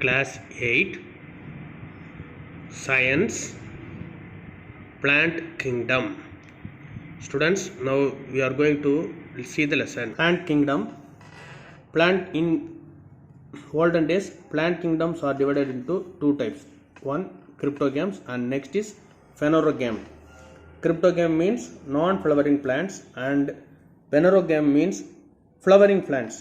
Class 8 Science Plant Kingdom. Students, now we are going to see the lesson. Plant Kingdom. Plant in olden days, plant kingdoms are divided into two types. One, cryptogams, and next is phanerogam. Cryptogam means non-flowering plants and phanerogam means flowering plants.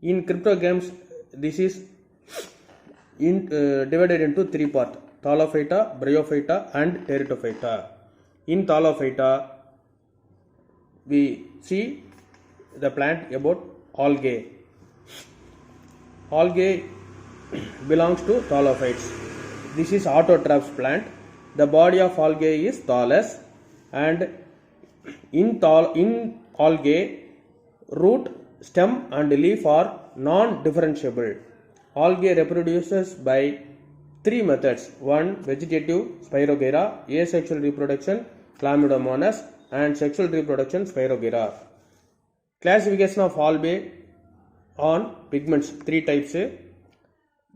In cryptogams, this is divided into three parts: Thallophyta, Bryophyta and Pteridophyta. In Thallophyta, we see the plant about algae. Algae belongs to thallophytes. This is autotrophs plant. The body of algae is thallus, and in algae, root, stem and leaf are non-differentiable. Algae reproduces by three methods. One, vegetative Spirogyra, asexual reproduction Chlamydomonas, and sexual reproduction Spirogyra. Classification of algae on pigments, three types: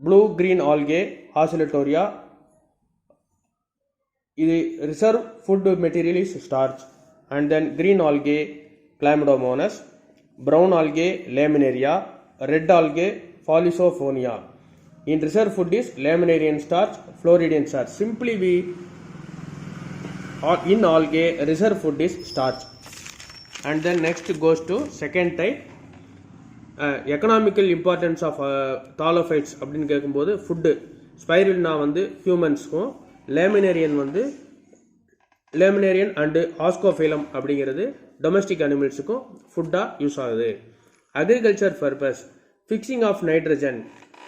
blue green algae Oscillatoria. The reserve food material is starch. And then green algae Chlamydomonas, brown algae Laminaria, red algae Polyphonia. In reserve food is Laminarian starch, Floridian starch. Simply in algae reserve food is starch. And then next goes to second type. Economical importance of thallophytes அப்படின்னு கேட்கும்போது food spirulina வந்து ஹியூமன்ஸ்க்கும், லேமினேரியன் and ஆஸ்கோஃபைலம் அப்படிங்கிறது domestic அனிமல்ஸுக்கும் ஃபுட்டாக use ஆகுது. Agriculture purpose, fixing of nitrogen,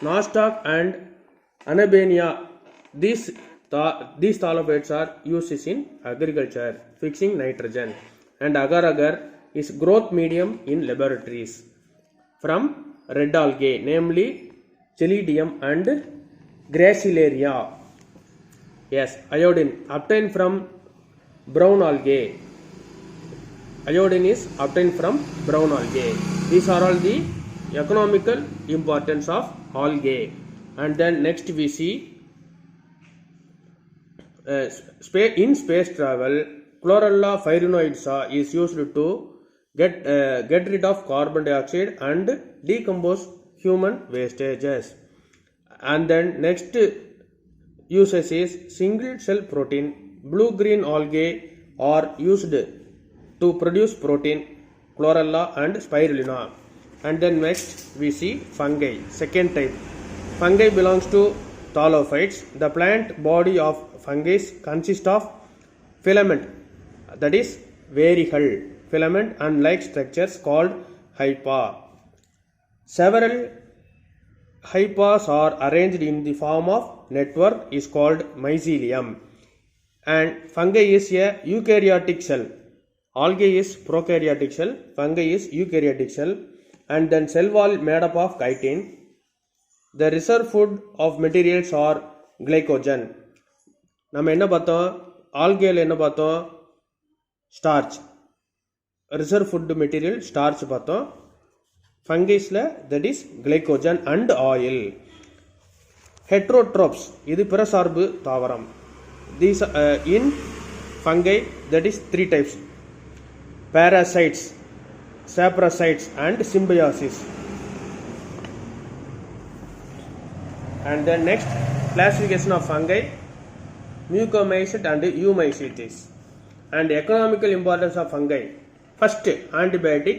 nostoc and anabaena, these thallophytes are used in agriculture, fixing nitrogen. And agar-agar is growth medium in laboratories from red algae, namely Chelidium and Gracilaria. Yes, iodine obtained from brown algae. Iodine is obtained from brown algae. These are all the economical importance of algae. And then next we see in space travel, Chlorella pyrenoides is used to get rid of carbon dioxide and decompose human wastages. And then next uses is single cell protein. Blue green algae are used to produce protein, Chlorella and Spirulina. And then next we see fungi, second type. Fungi belongs to thallophytes. The plant body of fungi consists of filament, that is variegal filament and like structures called hypa. Several hypas are arranged in the form of network is called mycelium. And fungi is a eukaryotic cell. Algae is prokaryotic cell, fungi is eukaryotic cell. And then cell wall made up of chitin. The reserve food of materials are glycogen. நம்ம என்ன பார்த்தோம்? ஆல்கேல என்ன பார்த்தோம்? Starch. Reserve food material starch பார்த்தோம். ஃபங்கிஸில் that is glycogen and oil. Heterotrophs, இது பிறசார்பு தாவரம். These in fungi that is three types: parasites, saprosites and symbiosis. And then next classification of fungi: mucormycete and eumycetes. And economical importance of fungi: first, antibiotic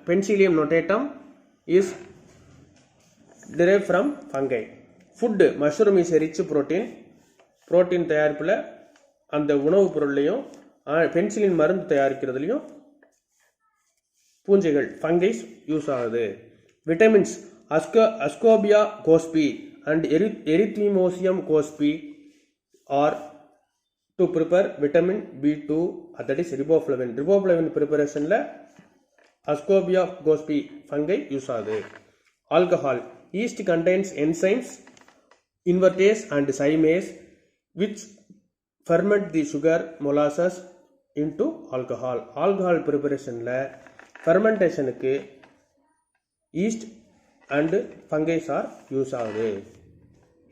Penicillium notatum is derived from fungi. Food, mushroom is a rich protein தயாரிப்பில் அந்த உணவுப் பொருளையும் penicillin மருந்து தயாரிக்கிறதுலையும் பூஞ்சைகள் fungi use ஆகுது. Vitamins ashbya gossypii and erythrimosium cospi are to prepare vitamin B2, that is riboflavin. Riboflavin preparation la Ascobia cospi fungi use ஆகுது. Alcohol, yeast contains enzymes invertase and zymase which ferment the sugar molasses into alcohol. Alcohol preparation la fermentation க்கு yeast and fungi are use ஆகுது.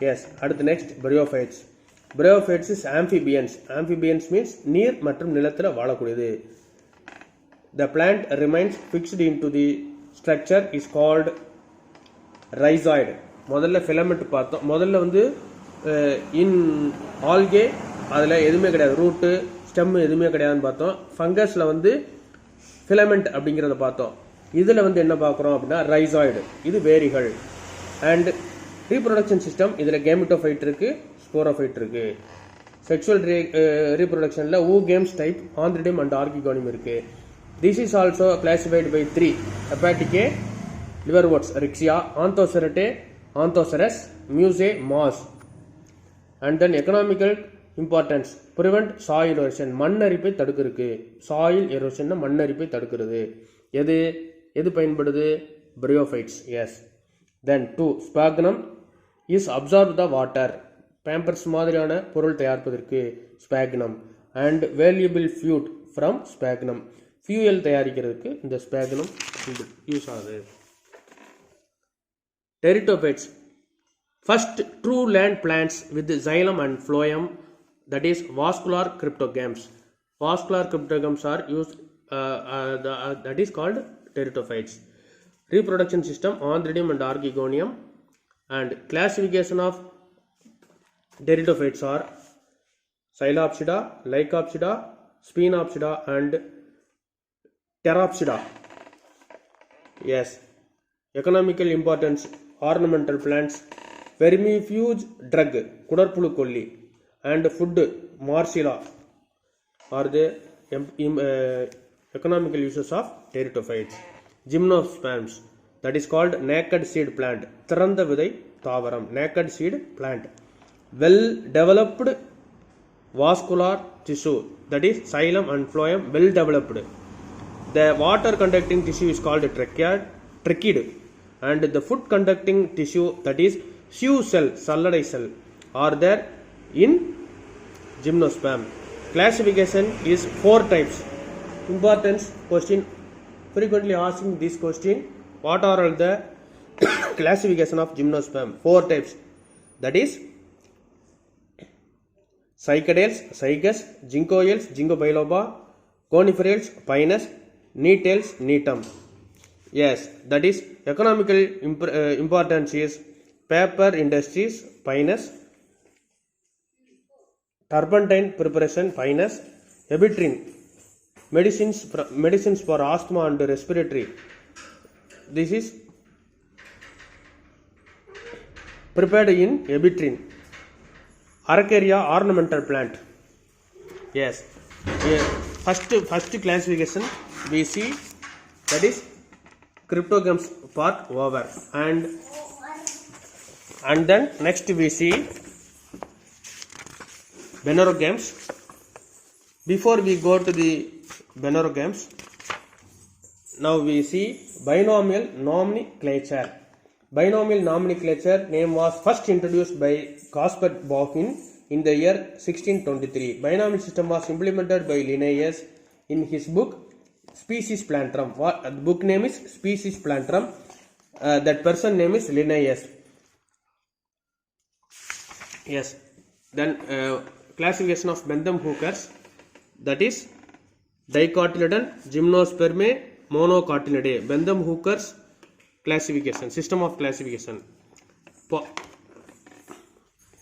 Yes, அடுத்து next bryophytes. Bryophytes is amphibians. Amphibians means நீர் மற்றும் நிலத்துல வாழக்கூடியது. The plant remains fixed into the structure is called rhizoid. முதல்ல filament பார்த்தோம். முதல்ல வந்து இன் algae அதுல எதுவுமே கிடையாது, ரூட் ஸ்டெம் எதுவுமே கிடையாதுன்னு பார்த்தோம். ஃபங்கஸ்ல வந்து filament அப்படிங்கறத பார்த்தோம். இதுல வந்து என்ன பார்க்குறோம் அப்படின்னா rhizoid, இது வேரிகள். அண்ட் reproduction system இதுல gametophyte இருக்கு, sporophyte இருக்கு. Sexual reproductionல oogames type, Antheridium and Archegonium இருக்கு. This is also classified by 3: Hepatica, liverworts, Rixia, Anthocerate, Anthocerus, Musae, Moss. And then economical importance, prevent soil erosion, மண்ணரிப்பை தடுக்கிறதுக்கு. soil erosion மண்ணரிப்பை தடுக்கிறது. எது பயன்படுது? bryophytes. Yes. Then 2, sphagnum is absorb the water, pampers மாதிரியான பொருள் தயாரிப்பதற்கு sphagnum. And valuable food from sphagnum, fuel தயாரிக்கிறதுக்கு இந்த sphagnum use ஆகுது. Teratophytes, first true land plants with xylem and phloem, that is vascular cryptogams. Vascular cryptogams are used, that is called teratophytes. Reproduction system, Antheridium and Archegonium. And classification of teratophytes are Psilopsida, Lycopsida, Sphenopsida and Pteropsida. Yes. Economical importance, ornamental plants, vermifuge drug, குடற்புழு கொல்லி, and food, Marcella are the economical uses of teratophytes. Gymnosperms, that is called naked seed plant, திறந்த விதை தாவரம், naked seed plant. Well developed vascular tissue, that is xylem and phloem, well developed. The water conducting tissue is called trachid, and the food conducting tissue, that is sieve cell, Salladai cell, are there in gymnosperm. Classification is 4 types. Importance question, frequently asking this question, what are all the classification of gymnosperm? 4 types, that is cycadales, Cycas, Ginkgoales, Ginkgo biloba, Coniferales, Pinus, Nettles, Netum. Yes, that is economical importance is paper industries, Pinus, turpentine preparation, Pinus, Ebitrine, medicines for asthma and respiratory, this is prepared in Ebitrine. Araucaria, ornamental plant. Yes. First classification we see, that is cryptogams part over, and then next we see Phanerogams. Before we go to the Phanerogams, now we see binomial nomenclature. Binomial nomenclature name was first introduced by Caspar Boffin in the year 1623. Binomial system was implemented by Linnaeus in his book Species Plantrum. The book name is Species Plantrum. That person name is Linnaeus. Yes. Then classification of Bentham hookers, that is Dicotyledon, Gymnospermae, Monocotyledae. Bentham hookers classification, system of classification.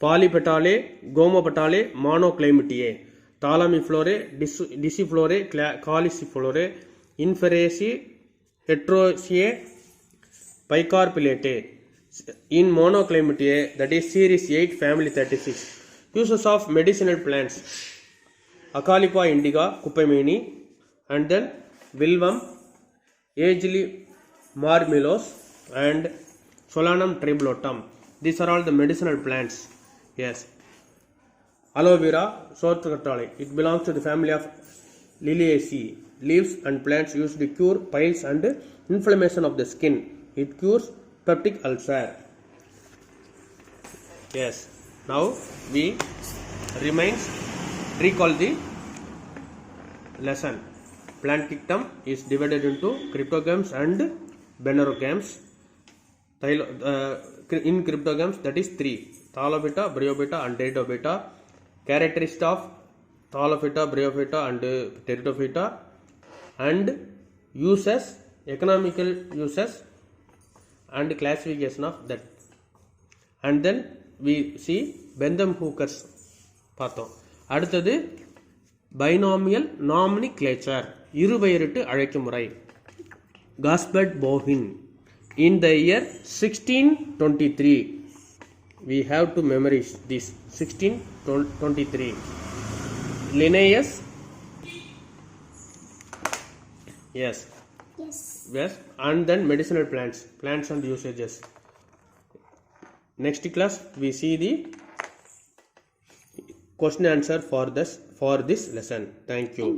Polypetalae, Gomopetalae, Monoclimatiae, Thalamiflorae, Disciflorae, Caliciflorae, Inferaceae, Heteroceae, Picarpillatae. In Monoclimatiae, that is series 8, family 36. Uses of medicinal plants, Acalipa indica, Cupamini, and then Vilvum, Agili marmelos, and Solanum tribulotum. These are all the medicinal plants. Yes. Aloe vera, Sotracatale. It belongs to the family of Liliaceae. Leaves and plants used to cure piles and inflammation of the skin. It cures peptic ulcer. Yes. Now we recall the lesson. Plant kingdom is divided into cryptogams and Phanerogams. In cryptograms, that is 3: Thalophyta, Bryophyta, and Pteridophyta. Characteristics of Thalophyta, Bryophyta, and Pteridophyta, and uses, economical uses, and classification of that. And then we see Bentham Hookers பார்த்தோம். அடுத்தது binomial நாமினிக்ளேச்சர், இருபெயரிட்டு அழைக்கும் முறை. Gaspard போஹின். In the year 1623, we have to memorize this. 1623, Linnaeus. Yes, and then medicinal plants and usages. Next class we see the question answer for this lesson. Thank you.